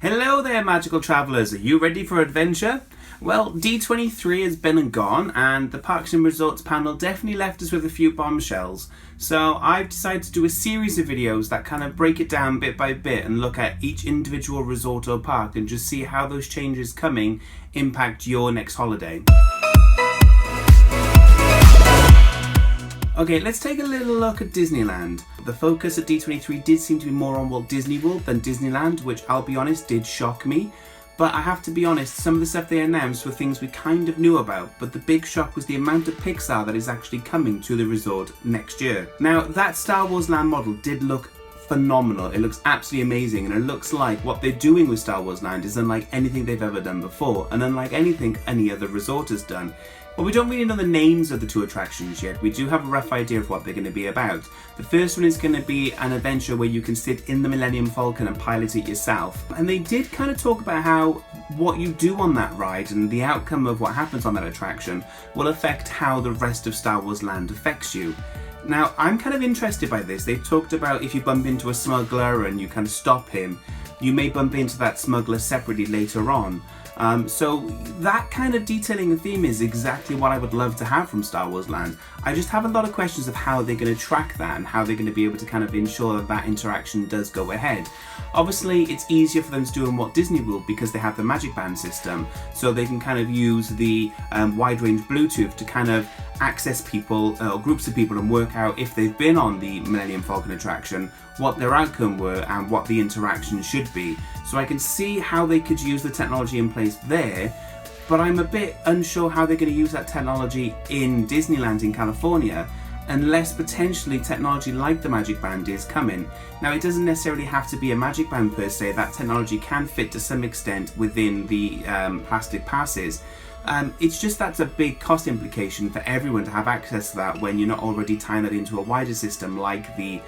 Hello there, magical travellers. Are you ready for adventure? Well, D23 has been and gone, and the Parks and Resorts panel definitely left us with a few bombshells. So I've decided to do a series of videos that kind of break it down bit by bit and look at each individual resort or park and just see how those changes coming impact your next holiday. Okay, let's take a little look at Disneyland. The focus at D23 did seem to be more on Walt Disney World than Disneyland, which I'll be honest did shock me. But I have to be honest, some of the stuff they announced were things we kind of knew about, but the big shock was the amount of Pixar that is actually coming to the resort next year. Now, that Star Wars Land model did look phenomenal. It looks absolutely amazing, and it looks like what they're doing with Star Wars Land is unlike anything they've ever done before, and unlike anything any other resort has done. But we don't really know the names of the two attractions yet. We do have a rough idea of what they're going to be about. The first one is going to be an adventure where you can sit in the Millennium Falcon and pilot it yourself. And they did kind of talk about how what you do on that ride and the outcome of what happens on that attraction will affect how the rest of Star Wars Land affects you. Now, I'm kind of interested by this. They've talked about if you bump into a smuggler and you kind of stop him, you may bump into that smuggler separately later on. So that kind of detailing and theme is exactly what I would love to have from Star Wars Land. I just have a lot of questions of how they're going to track that and how they're going to be able to kind of ensure that that interaction does go ahead. Obviously, it's easier for them to do in Walt Disney World because they have the Magic Band system, so they can kind of use the wide-range Bluetooth to kind of access people or groups of people and work out if they've been on the Millennium Falcon attraction, what their outcome were and what the interaction should be. So I can see how they could use the technology in place there, but I'm a bit unsure how they're going to use that technology in Disneyland in California, unless potentially technology like the Magic Band is coming. Now, it doesn't necessarily have to be a Magic Band per se. That technology can fit to some extent within the plastic passes. It's just that's a big cost implication for everyone to have access to that when you're not already tying that into a wider system like the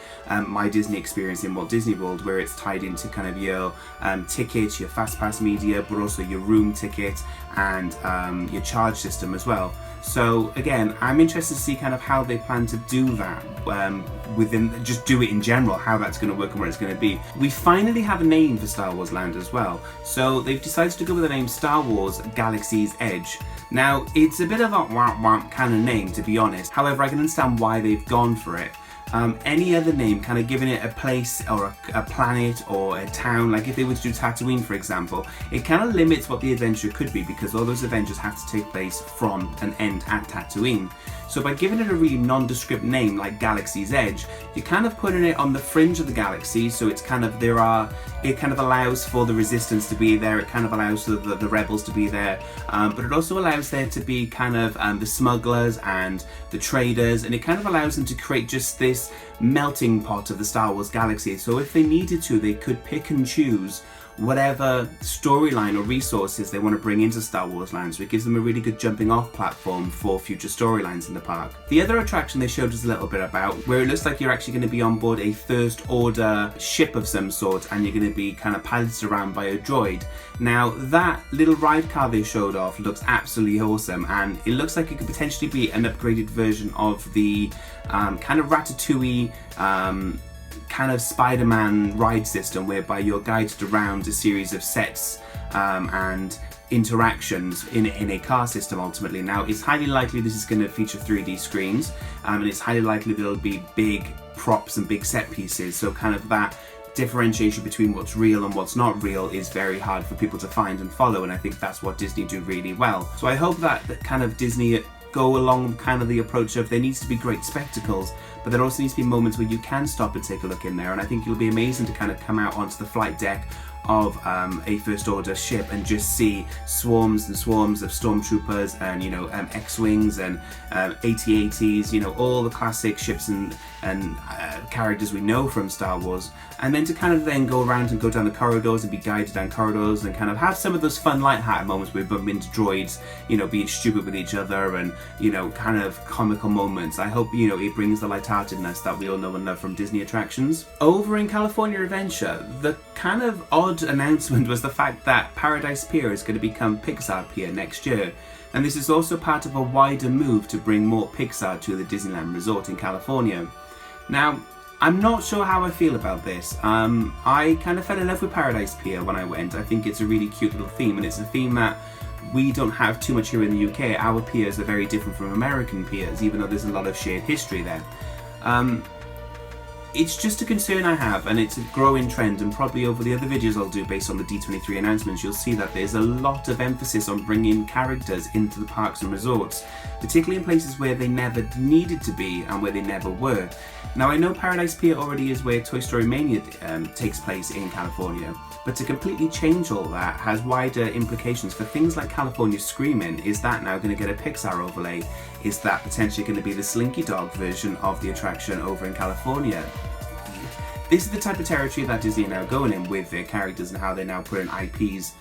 My Disney experience in Walt Disney World, where it's tied into kind of your tickets, your FastPass media, but also your room ticket and your charge system as well. So again, I'm interested to see kind of how they plan to do that within, just do it in general, how that's going to work and where it's going to be. We finally have a name for Star Wars Land as well. So they've decided to go with the name Star Wars Galaxy's Edge. Now, it's a bit of a womp kind of name, to be honest. However, I can understand why they've gone for it. Any other name, kind of giving it a place or a planet or a town, like if they were to do Tatooine, for example, it kind of limits what the adventure could be because all those adventures have to take place from and end at Tatooine. So by giving it a really nondescript name like Galaxy's Edge, you're kind of putting it on the fringe of the galaxy, so it's kind of, it kind of allows for the Resistance to be there, it kind of allows for the Rebels to be there, but it also allows there to be kind of the smugglers and the traders, and it kind of allows them to create just this melting pot of the Star Wars galaxy. So if they needed to, they could pick and choose whatever storyline or resources they want to bring into Star Wars Land, so it gives them a really good jumping off platform for future storylines in the park. The other attraction they showed us a little bit about, where it looks like you're actually going to be on board a First Order ship of some sort and you're going to be kind of piloted around by a droid. Now, that little ride car they showed off looks absolutely awesome, and it looks like it could potentially be an upgraded version of the kind of Ratatouille kind of Spider-Man ride system, whereby you're guided around a series of sets and interactions in a car system ultimately. Now, it's highly likely this is going to feature 3D screens, and it's highly likely there'll be big props and big set pieces, so kind of that differentiation between what's real and what's not real is very hard for people to find and follow, and I think that's what Disney do really well. So I hope that kind of Disney go along kind of the approach of there needs to be great spectacles, but there also needs to be moments where you can stop and take a look in there, and I think it'll be amazing to kind of come out onto the flight deck of a First Order ship and just see swarms and swarms of stormtroopers and, you know, X-Wings and AT-ATs, you know, all the classic ships and characters we know from Star Wars, and then to kind of then go around and go down the corridors and be guided down corridors and kind of have some of those fun light-hearted moments where we bump into droids, you know, being stupid with each other and, you know, kind of comical moments. I hope, you know, it brings the lightheartedness that we all know and love from Disney attractions. Over in California Adventure, the kind of odd announcement was the fact that Paradise Pier is going to become Pixar Pier next year, and this is also part of a wider move to bring more Pixar to the Disneyland Resort in California. Now, I'm not sure how I feel about this. I kind of fell in love with Paradise Pier when I went. I think it's a really cute little theme, and it's a theme that we don't have too much here in the UK. Our piers are very different from American piers, even though there's a lot of shared history there. It's just a concern I have, and it's a growing trend, and probably over the other videos I'll do based on the D23 announcements, you'll see that there's a lot of emphasis on bringing characters into the parks and resorts, particularly in places where they never needed to be and where they never were. Now, I know Paradise Pier already is where Toy Story Mania takes place in California, but to completely change all that has wider implications for things like California Screaming. Is that now going to get a Pixar overlay? Is that potentially going to be the Slinky Dog version of the attraction over in California? This is the type of territory that Disney are now going in with their characters and how they're now putting IPs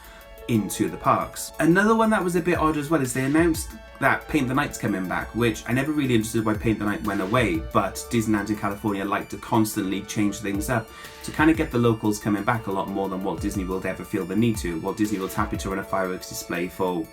into the parks. Another one that was a bit odd as well is they announced that Paint the Night's coming back, which I never really understood why Paint the Night went away, but Disneyland in California like to constantly change things up to kind of get the locals coming back a lot more than Walt Disney World ever feel the need to. Walt Disney World's happy to run a fireworks display for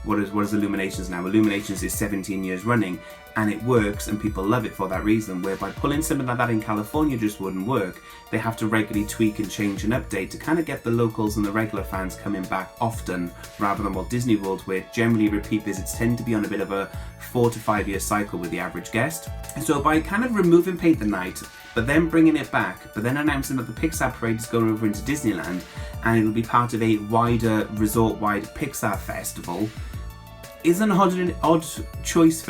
what is Illuminations now? Illuminations is 17 years running, and it works, and people love it for that reason, whereby pulling something like that in California just wouldn't work. They have to regularly tweak and change and update to kind of get the locals and the regular fans coming back often, rather than Walt Disney World, where generally repeat visits tend to be on a bit of a 4 to 5 year cycle with the average guest. So by kind of removing Paint the Night, but then bringing it back, but then announcing that the Pixar Parade is going over into Disneyland, and it'll be part of a wider resort-wide Pixar festival, is an odd choice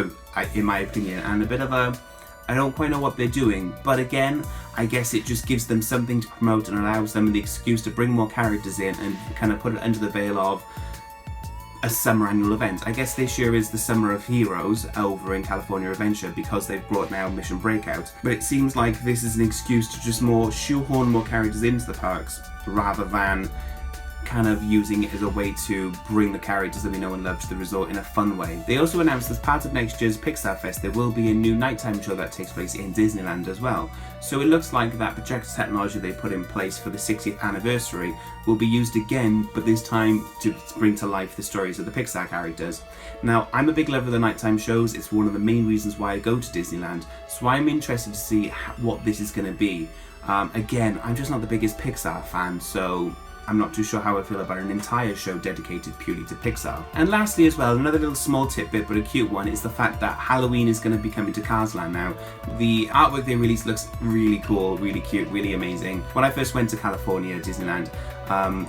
in my opinion, and a bit of a, I don't quite know what they're doing, but again, I guess it just gives them something to promote and allows them the excuse to bring more characters in and kind of put it under the veil of a summer annual event. I guess this year is the Summer of Heroes over in California Adventure because they've brought now Mission Breakout, but it seems like this is an excuse to just shoehorn more characters into the parks rather than kind of using it as a way to bring the characters that we know and love to the resort in a fun way. They also announced as part of next year's Pixar Fest there will be a new nighttime show that takes place in Disneyland as well. So it looks like that projector technology they put in place for the 60th anniversary will be used again, but this time to bring to life the stories of the Pixar characters. Now, I'm a big lover of the nighttime shows. It's one of the main reasons why I go to Disneyland, so I'm interested to see what this is going to be. Again, I'm just not the biggest Pixar fan, so I'm not too sure how I feel about an entire show dedicated purely to Pixar. And lastly as well, another little small tidbit but a cute one is the fact that Halloween is going to be coming to Cars Land now. The artwork they released looks really cool, really cute, really amazing. When I first went to California, Disneyland,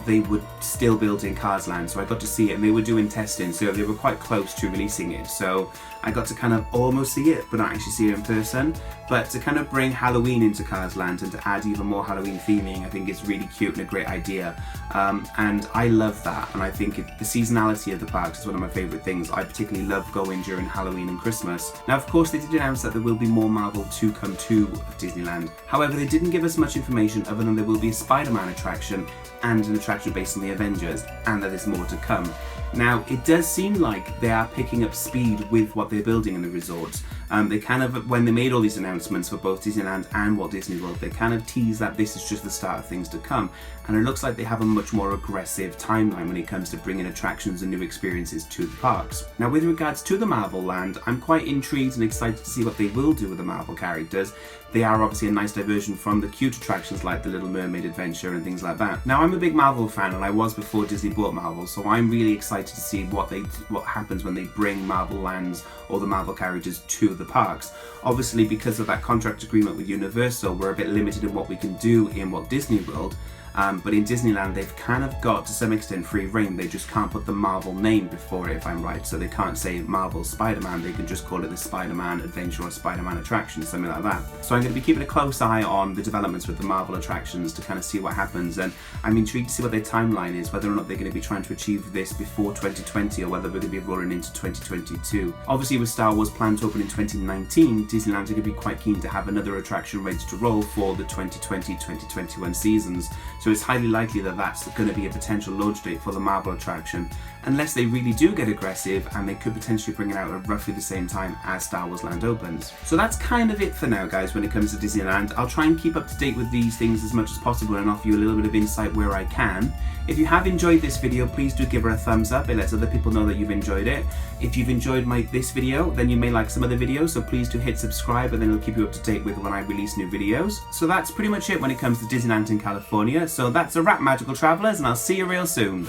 they were still building Cars Land, so I got to see it, and they were doing testing, so they were quite close to releasing it. So I got to kind of almost see it, but not actually see it in person. But to kind of bring Halloween into Cars Land and to add even more Halloween theming, I think is really cute and a great idea. And I love that, and I think the seasonality of the parks is one of my favourite things. I particularly love going during Halloween and Christmas. Now, of course, they did announce that there will be more Marvel to come to Disneyland. However, they didn't give us much information other than there will be a Spider-Man attraction and an attraction based on the Avengers, and that there's more to come. Now, it does seem like they are picking up speed with what they're building in the resorts. They kind of, when they made all these announcements for both Disneyland and Walt Disney World, they kind of tease that this is just the start of things to come. And it looks like they have a much more aggressive timeline when it comes to bringing attractions and new experiences to the parks. Now, with regards to the Marvel Land, I'm quite intrigued and excited to see what they will do with the Marvel characters. They are obviously a nice diversion from the cute attractions like the Little Mermaid adventure and things like that. Now, I'm a big Marvel fan, and I was before Disney bought Marvel, so I'm really excited to see what happens when they bring Marvel lands or the Marvel characters to the parks. Obviously, because of that contract agreement with Universal, we're a bit limited in what we can do in Walt Disney World. But in Disneyland, they've kind of got, to some extent, free reign. They just can't put the Marvel name before it, if I'm right. So they can't say Marvel Spider-Man. They can just call it the Spider-Man Adventure or Spider-Man Attraction, something like that. So I'm going to be keeping a close eye on the developments with the Marvel attractions to kind of see what happens. And I'm intrigued to see what their timeline is, whether or not they're going to be trying to achieve this before 2020 or whether we're going to be rolling into 2022. Obviously, with Star Wars planned to open in 2019, Disneyland are going to be quite keen to have another attraction ready to roll for the 2020-2021 seasons. so it's highly likely that that's going to be a potential launch date for the Marvel attraction, unless they really do get aggressive and they could potentially bring it out at roughly the same time as Star Wars Land opens. So that's kind of it for now, guys, when it comes to Disneyland. I'll try and keep up to date with these things as much as possible and offer you a little bit of insight where I can. If you have enjoyed this video, please do give her a thumbs up. It lets other people know that you've enjoyed it. If you've enjoyed this video, then you may like some other videos, so please do hit subscribe, and then it'll keep you up to date with when I release new videos. So that's pretty much it when it comes to Disneyland in California. So that's a wrap, Magical Travelers, and I'll see you real soon.